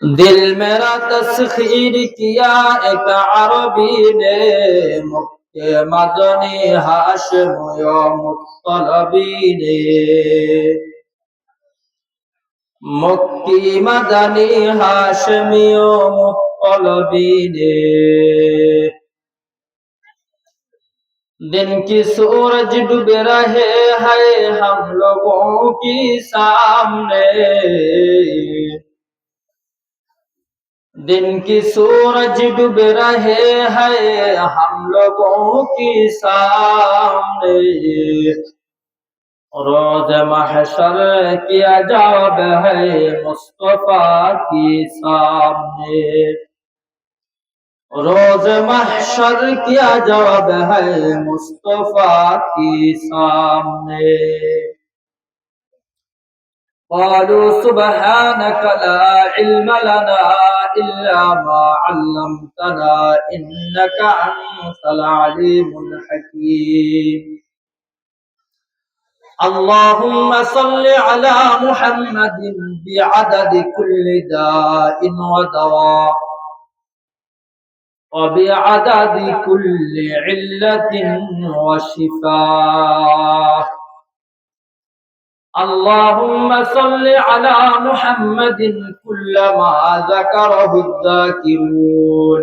दिल मेरा तस्खीर किया एक अरबी ने मुक्के मदनी हाशमियो मुत्तलबी ने मुक्की मदनी हाशमियो मुत्तलबी ने दिन की सूरज डूब रहे हैं हम लोगों की सामने दिन की सूरज डूब रहे हैं हम लोगों की सामने रोज महशर किया जवाब है मुस्तफा की सामने रोज महशर किया जवाब है मुस्तफा की सामने قالوا سبحانك لا علم لنا إلا ما علمتنا إنك أنت العليم الحكيم اللهم صل على محمد بعدد كل داء ودواء وبعدد كل علة وشفاء اللهم صل على محمد كلما ذكره الذاكرون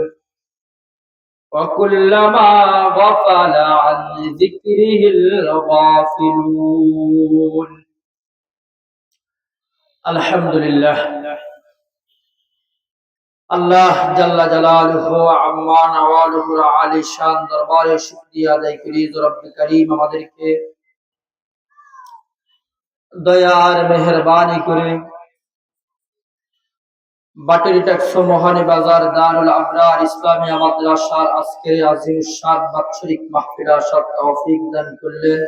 وكلما غفل عن ذكره الغافلون الحمد لله আল্লাহ জাল্লা জালালুহু আম্মা নওয়ালুহু আলী শান দরবারে শুকরিয়া আদায় করি রব্বে করিম আমাদেরকে দয়ার মেহেরবানি করে বাটারি ট্যাক্স মহানী বাজার দারুল আবরার ইসলামিয়া মাদ্রাসার আজকের আজিম শান বাৎসরিক মাহফিল আসার তৌফিক দান করলেন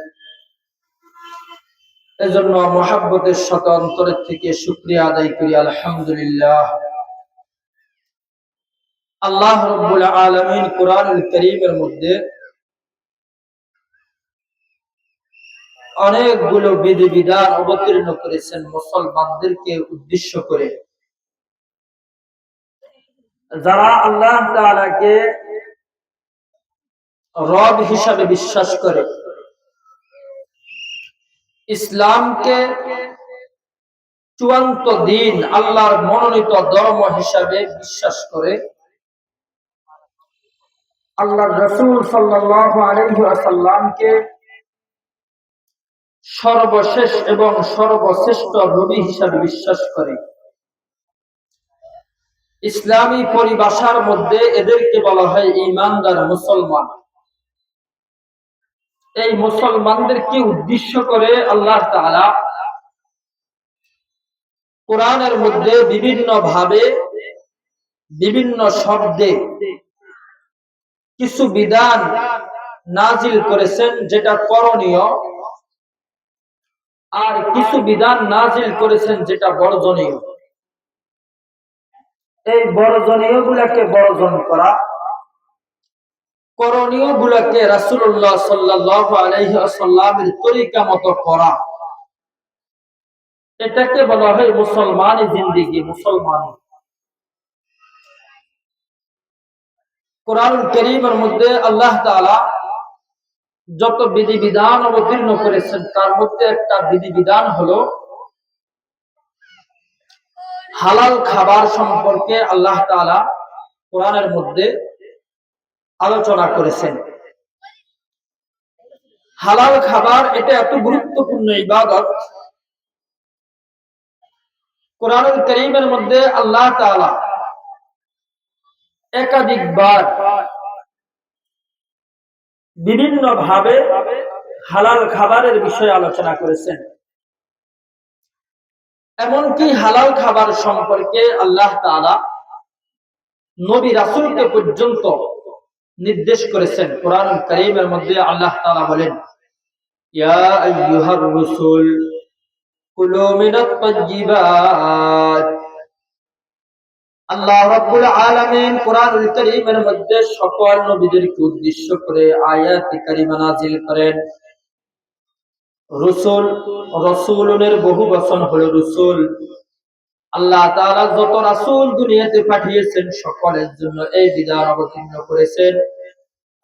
এজন্য মুহাব্বতের সাথে অন্তরের থেকে শুকরিয়া আদায় করি আলহামদুলিল্লাহ আল্লাহ রাব্বুল আলামিন কোরআনুল কারীমের মধ্যে অনেকগুলো বিধিবিধান অবতীর্ণ করেছেন মুসলমানদেরকে উদ্দেশ্য করে যারা আল্লাহ তাআলাকে রব হিসাবে বিশ্বাস করে ইসলামকে চূড়ান্ত দিন আল্লাহর মনোনীত ধর্ম হিসাবে বিশ্বাস করে আল্লাহর রাসূল সাল্লাল্লাহু আলাইহি ওয়াসাল্লামকে সর্বশেষ এবং সর্বশ্রেষ্ঠ নবী হিসাবে বিশ্বাস করে ইসলামী পরিভাষার মধ্যে এদেরকে বলা হয় ঈমানদার মুসলমান এই মুসলমানদেরকে উদ্দেশ্য করে আল্লাহ তাআলা কোরআনের মধ্যে বিভিন্ন ভাবে বিভিন্ন শব্দে কিছু বিধান নাজিল করেছেন যেটা করণীয় আর কিছু বিধান নাজিল করেছেন যেটা বর্জনীয় এই বর্জনীয় গুলাকে বর্জন করা করণীয় গুলাকে রাসূলুল্লাহ সাল্লাল্লাহু আলাইহি ওয়াসাল্লামের তরিকা মতো করা এটাকে বলা হয় মুসলমানি জিন্দেগি মুসলমানি কোরআনুল কারীমের মধ্যে আল্লাহ তাআলা যত বিধিবিধান অবতীর্ণ করেছেন তার মধ্যে একটা বিধিবিধান হলো হালাল খাবার সম্পর্কে আল্লাহ তাআলা কোরআনের মধ্যে আলোচনা করেছেন হালাল খাবার এটা এত গুরুত্বপূর্ণ ইবাদত কোরআনুল কারীমের মধ্যে আল্লাহ তাআলা একাধিকবার বিভিন্ন ভাবে হালাল খাবারের বিষয়ে আলোচনা করেছেন এমনকি হালাল খাবার সম্পর্কে আল্লাহ তাআলা নবী রাসূলকে পর্যন্ত নির্দেশ করেছেন কোরআনুল কারীমের মধ্যে আল্লাহ তাআলা বলেন ইয়া আইয়ুহার রাসূল কুলু মিনাত তাইয়্যিবাত আল্লাহ রাব্বুল আলামিন কোরআনুল কারীমের মধ্যে সকল নবীদেরকে উদ্দেশ্য করে আয়াতে কারিমা নাযিল করেন রসুল রসুলের বহু বচন হলো রসুল আল্লাহ তাআলা যত রাসূল দুনিয়াতে পাঠিয়েছেন সকলের জন্য এই বিধান অবতীর্ণ করেছেন।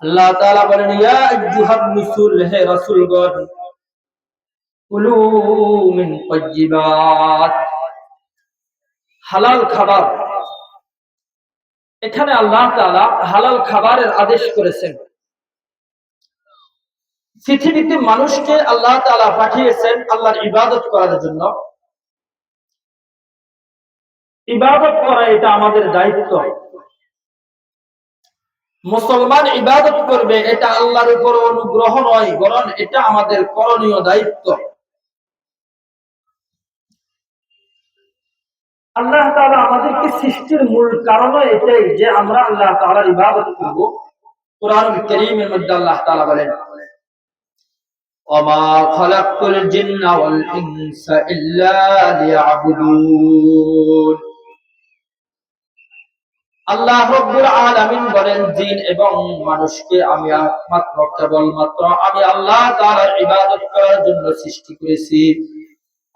আল্লাহ তাআলা বলেন, ইয়া আইয়ুহার রাসূল, হে রাসূলগণ, কুলু মিন তাইয়্যিবাত, হালাল খাবার। এখানে আল্লাহ তাআলা হালাল খাবারের আদেশ করেছেন। পৃথিবীতে মানুষকে আল্লাহ তাআলা পাঠিয়েছেন আল্লাহর ইবাদত করার জন্য। ইবাদত করা এটা আমাদের দায়িত্ব। মুসলমান ইবাদত করবে, এটা আল্লাহর উপর অনুগ্রহ নয়, বরং এটা আমাদের করণীয় দায়িত্ব। আল্লাহ তাআলা আমাদেরকে সৃষ্টির মূল কারণ এটাই যে আমরা আল্লাহ তাআলার ইবাদত করব। কোরআনুল কারীমের মধ্যে আল্লাহ তাআলা বলেন, ওমা খালাকতুল জিন্না ওয়াল ইনসা ইল্লা লিয়াবুদুন। আল্লাহ রাব্বুল আলামিন বলেন, জিন এবং মানুষকে আমি কেবলমাত্র আমি আল্লাহ তাআলার ইবাদত করার জন্য সৃষ্টি করেছি।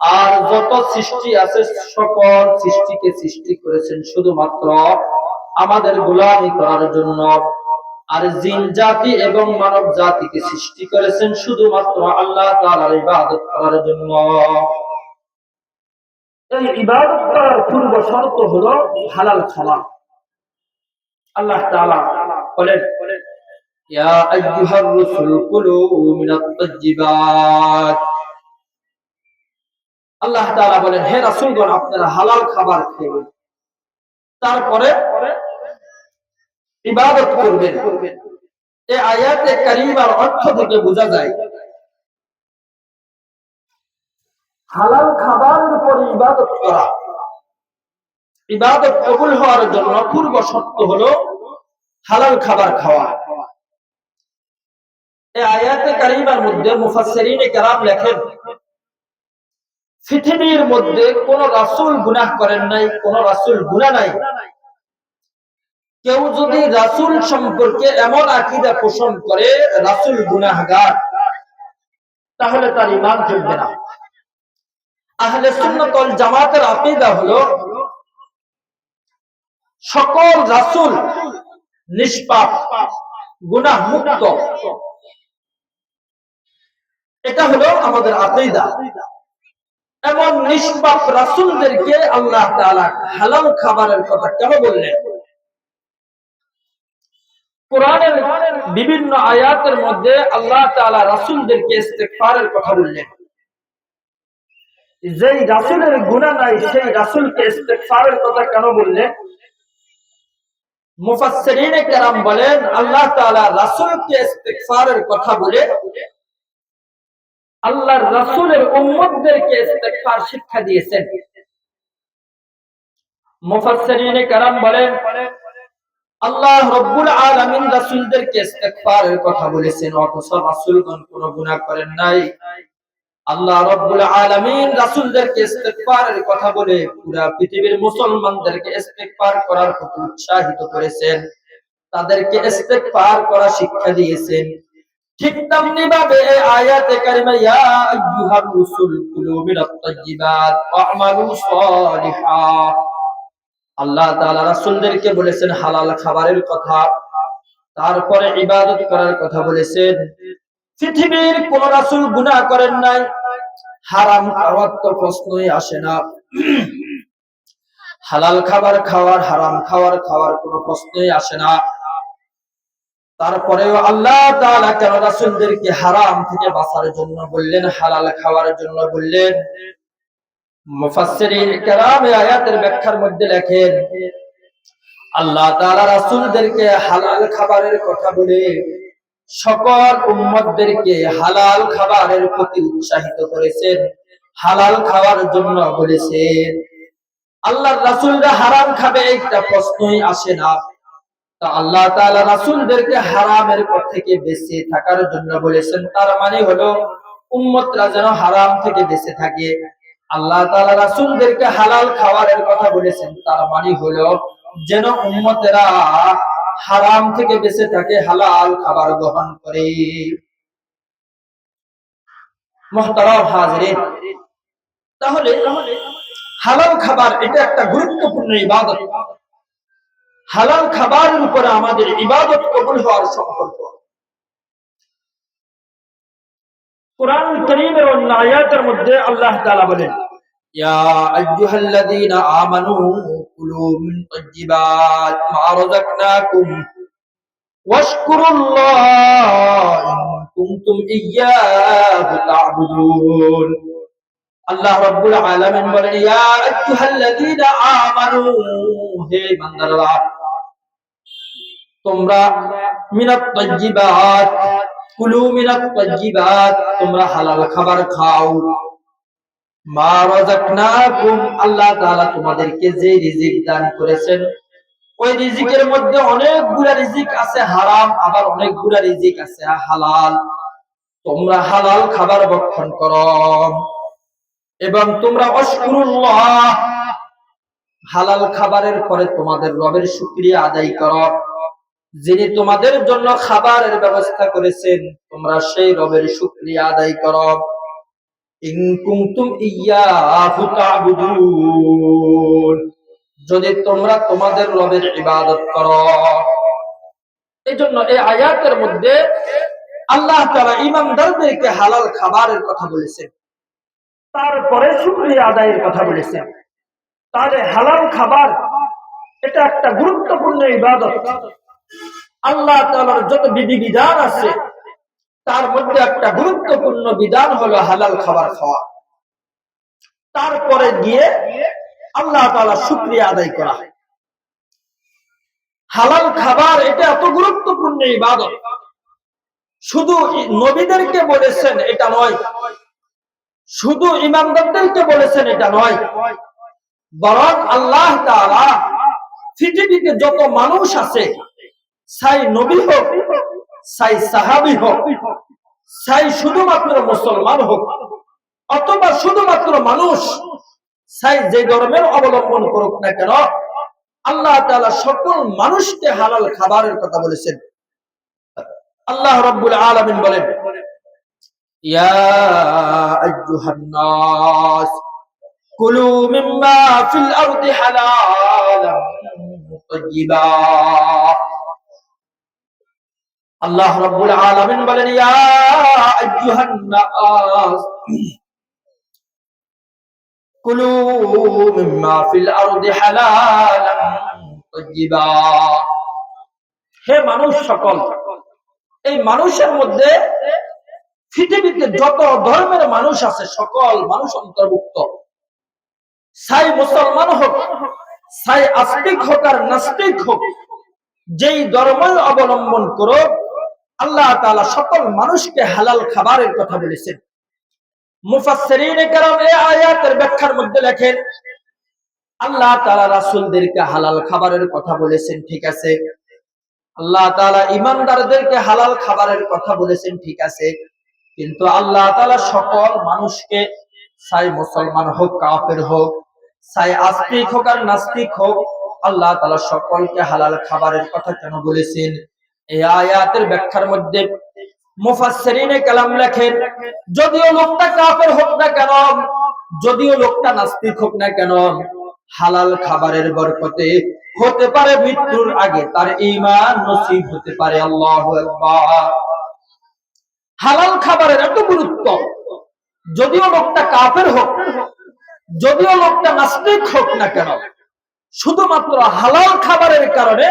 আর যত সৃষ্টি আছে সকল সৃষ্টিকে সৃষ্টি করেছেন শুধুমাত্র আমাদের গোলামি করার জন্য। আর জিন জাতি এবং মানব জাতিকে সৃষ্টি করেছেন শুধুমাত্র আল্লাহ তাআলার ইবাদত করার জন্য। এই ইবাদত করার পূর্ব শর্ত হলো হালাল খাবার। আল্লাহ তাআলা বলেন, ইয়া আইয়ুহার রাসূল কুলু মিনাত তাইয়্যিবাত। আল্লাহ তাআলা বলেন, হে রাসূলগণ, আপনারা হালাল খাবার খাবেন, তারপরে ইবাদত করবেন। এই আয়াতে কারিমার অর্থ থেকে বোঝা যায় হালাল খাবারের উপর ইবাদত করা। ইবাদত কবুল হওয়ার জন্য পূর্ব শর্ত হলো হালাল খাবার খাওয়া। এই আয়াতে কারিমার মধ্যে মুফাসসিরিনে কেরাম লেখেন, পৃথিবীর মধ্যে কোন রাসূল গুনাহ করেন নাই, কোন রাসূল গুনাহ নাই। কেউ যদি রাসূল সম্পর্কে এমন আকীদা পোষণ করে রাসূল গুনাহগার, তাহলে তার ঈমান চলবে না। আহলে সুন্নাত ওয়াল জামাতের আকীদা হলো সকল রাসূল নিষ্পাপ, গুনাহ মুক্ত। এটা হলো আমাদের আকীদা। এমন নিষ্পাপ রাসূলদেরকে আল্লাহ তাআলা হালাল খাবারের কথা কেন বললেন? কোরআনের বিভিন্ন আয়াতের মধ্যে আল্লাহ তাআলা রাসূলদেরকে ইস্তিগফারের কথা বললেন। যেই রাসূলের গুনাহ নাই সেই রাসূলকে ইস্তিগফারের কথা কেন বললেন? মুফাসসিরিনে কেরাম বলেন, আল্লাহ তাআলা রাসূলকে ইস্তিগফারের কথা বলে আল্লাহর রাসূলের উম্মতদেরকে ইস্তিগফার শিক্ষা দিয়েছেন। মুফাসসিরিনে কেরাম বলেন, আল্লাহ রাব্বুল আলামিন রাসূলদেরকে ইস্তিগফারের কথা বলেছেন, অথচ রাসূলগণ কোনো গুনাহ করেন নাই। আল্লাহ রাব্বুল আলামিন রাসূলদেরকে ইস্তিগফারের কথা বলে পুরা পৃথিবীর মুসলমানদেরকে ইস্তিগফার করার প্রতি উৎসাহিত করেছেন, তাদেরকে ইস্তিগফার করা শিক্ষা দিয়েছেন। ঠিক তেমনি ভাবে এই আয়াতে কারিমা, ইয়া আইয়ুহার রাসূল কুলু মিনাত তাইয়্যিবাত ওয়া'মালু সালিহা, আল্লাহ তাআলা রাসূলদেরকে বলেছেন হালাল খাবারের কথা, তারপরে ইবাদত করার কথা বলেছেন। পৃথিবীর কোন রাসূল গুনাহ করেন নাই, হারাম খাওয়ার তো প্রশ্নই আসে না। হালাল খাবার খাওয়ার, হারাম খাওয়ার কোনো প্রশ্নই আসে না। তারপরেও আল্লাহ তাআলা কেন রাসূলদেরকে হারাম থেকে বাঁচার জন্য বললেন, হালাল খাওয়ার জন্য বললেন? মুফাসসিরিন কেরাম এই আয়াতের ব্যাখ্যার মধ্যে লেখেন, আল্লাহ তাআলা রাসূলদেরকে হালাল খাবারের কথা বলে সকল উম্মতদেরকে হালাল খাবারের প্রতি উৎসাহিত করেছেন, হালাল খাওয়ার জন্য বলেছেন। আল্লাহর রাসূলরা হারাম খাবে একটা প্রশ্নই আসে না। তা আল্লাহ তাআলা রাসূলদেরকে হারামের পথ থেকে বেঁচে থাকার জন্য বলেছেন, তার মানে হলো উম্মতরা যেন হারাম থেকে বেঁচে থাকে। আল্লাহ তাআলা রাসূলদেরকে হালাল খাবারের কথা বলেছেন, তার মানে হলো যেন উম্মতেরা হারাম থেকে বেঁচে থাকে, হালাল খাবার গ্রহণ করে। মুহতারাম হাজিরিন, তাহলে হালাল খাবার এটা একটা গুরুত্বপূর্ণ ইবাদত। হালাল খাবারের উপরে আমাদের ইবাদত কবুল হওয়ার সম্পর্ক। কুরআনুল কারীমের অন্য আয়াতের মধ্যে আল্লাহ তাআলা বলেন, ইয়া আইয়ুহাল্লাযীনা আমানু কুলু মিন তাইয়্যিবাত মা রাযাকনাকুম ওয়াশকুরুল্লাহ ইন কুনতুম ইয়্যাহু তা'বুদুন। আল্লাহ রাব্বুল আলামিন বলেন, ইয়া আইয়ুহাল্লাযীনা আমানু, হে বান্দারা, তোমরা মিনাত তাইয়্যিবাত, কুলু মিনাত তাইয়্যিবাত, তোমরা হালাল খাবার খাও। মা রাযাকনাকুম, আল্লাহ তাআলা তোমাদেরকে যে রিজিক দান করেছেন, ওই রিজিকের মধ্যে অনেকগুলা রিজিক আছে হারাম, আবার অনেকগুলা রিজিক আছে হালাল। তোমরা হালাল খাবার ভক্ষণ করো এবং তোমরা আশকুরুল্লাহ, হালাল খাবারের পরে তোমাদের রবের শুকরিয়া আদায় করো, যিনি তোমাদের জন্য খাবারের ব্যবস্থা করেছেন, তোমরা সেই রবের শুকরিয়া আদায় করো। ইন কুনতুম ইয়্যাহু তা'বুদুন, যদি তোমরা তোমাদের রবের ইবাদত করো। এই জন্য এই আয়াতের মধ্যে আল্লাহ তাআলা ঈমানদারদেরকে হালাল খাবারের কথা বলেছেন, তারপরে শুকরিয়া আদায়ের কথা বলেছেন। তাহলে হালাল খাবার এটা একটা গুরুত্বপূর্ণ ইবাদত। আল্লাহ তাআলার যত বিধিবিধান আছে তার মধ্যে একটা গুরুত্বপূর্ণ বিধান হলো হালাল খাবার খাওয়া। তারপরে গিয়ে আল্লাহ তাআলা শুকরিয়া আদায় করা। হালাল খাবার এটা এত গুরুত্বপূর্ণ ইবাদত, শুধু নবীদেরকে বলেছেন এটা নয়, শুধু ইমানদারদেরকে বলেছেন এটা নয়, বরং আল্লাহ তাআলা পৃথিবীতে যত মানুষ আছে, চাই নবী হোক, চাই সাহাবী হোক, চাই শুধুমাত্র মুসলমান হোক, অথবা শুধুমাত্র মানুষ, চাই যে ধর্মের অবলম্বন করুক না কেন, আল্লাহ তাআলা সকল মানুষকে হালাল খাবারের কথা বলেছেন। আল্লাহ রাব্বুল আলামিন বলেন, ইয়া আইয়ুহান নাস কুলু মিম্মা ফিল আরদি হালালান তাইয়্যিবা। আল্লাহ রাব্বুল আলামিন বলেন, ইয়া আইয়ুহান নাস কুলু মিম্মা ফিল আরদি হালালান তাইয়্যিবা। হে মানুষ সকল, এই মানুষের মধ্যে পৃথিবীতে যত ধর্মের মানুষ আছে সকল মানুষ অন্তর্ভুক্ত, চাই মুসলমান হোক, চাই আস্তিক হোক আর নাস্তিক হোক, যেই ধর্ম অবলম্বন করো, আল্লাহ তাআলা সকল মানুষকে হালাল খাবারের কথা বলেছেন। মুফাসসিরিনে কেরাম এই আয়াতের ব্যাখ্যার মধ্যে লেখেন, আল্লাহ তাআলা রাসূলদেরকে হালাল খাবারের কথা বলেছেন, ঠিক আছে, আল্লাহ তাআলা ঈমানদারদেরকে হালাল খাবারের কথা বলেছেন, ঠিক আছে, কিন্তু আল্লাহ তাআলা সকল মানুষকে, চাই মুসলমান হোক কাফের হোক, চাই আস্তিক হোক আর নাস্তিক হোক, আল্লাহ তাআলা সকলকে হালাল খাবারের কথা কেন বলেছেন? এই আয়াতের ব্যাখ্যার মধ্যে মুফাসসিরিনে কালাম লেখেন, যদিও লোকটা কাফের হোক না কেন, যদিও লোকটা নাস্তিক হোক না কেন, হালাল খাবারের বরকতে হতে পারে মৃত্যুর আগে তার ঈমান নসিব হতে পারে। আল্লাহু আকবার। হালাল খাবারের এত গুরুত্ব, যদিও লোকটা কাফের হোক, যদিও লোকটা নাস্তিক হোক না কেন, শুধুমাত্র হালাল খাবারের কারণে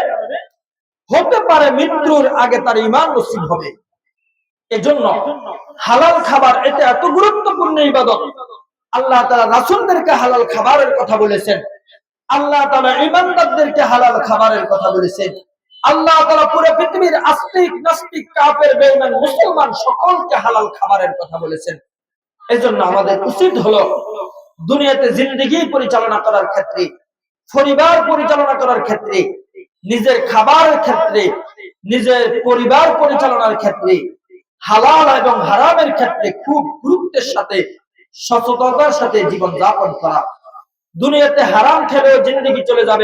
হতে পারে মৃত্যুর আগে তার ঈমান নসিব হবে। এজন্য হালাল খাবার এটা এত গুরুত্বপূর্ণ ইবাদত। আল্লাহ তাআলা রাসূলদেরকে হালাল খাবারের কথা বলেছেন, আল্লাহ তাআলা ঈমানদারদেরকে হালাল খাবারের কথা বলেছেন, আল্লাহ তাআলা পুরো পৃথিবীর আস্তিক নাস্তিক কাফের বেঈমান মুসলমান সকলকে হালাল খাবারের কথা বলেছেন। এজন্য আমাদের উচিত হলো দুনিয়াতে জিন্দেগি পরিচালনা করার ক্ষেত্রে, পরিবার পরিচালনা করার ক্ষেত্রে, নিজের খাবারের ক্ষেত্রে, নিজের পরিবার পরিচালনার ক্ষেত্রে, হালাল এবং হারামের ক্ষেত্রে খুব গুরুত্বের সাথে সচেতনতার সাথে জীবন যাপন করা। দুনিয়াতে হারাম খেলেও জিন্দেগি চলে যাবে,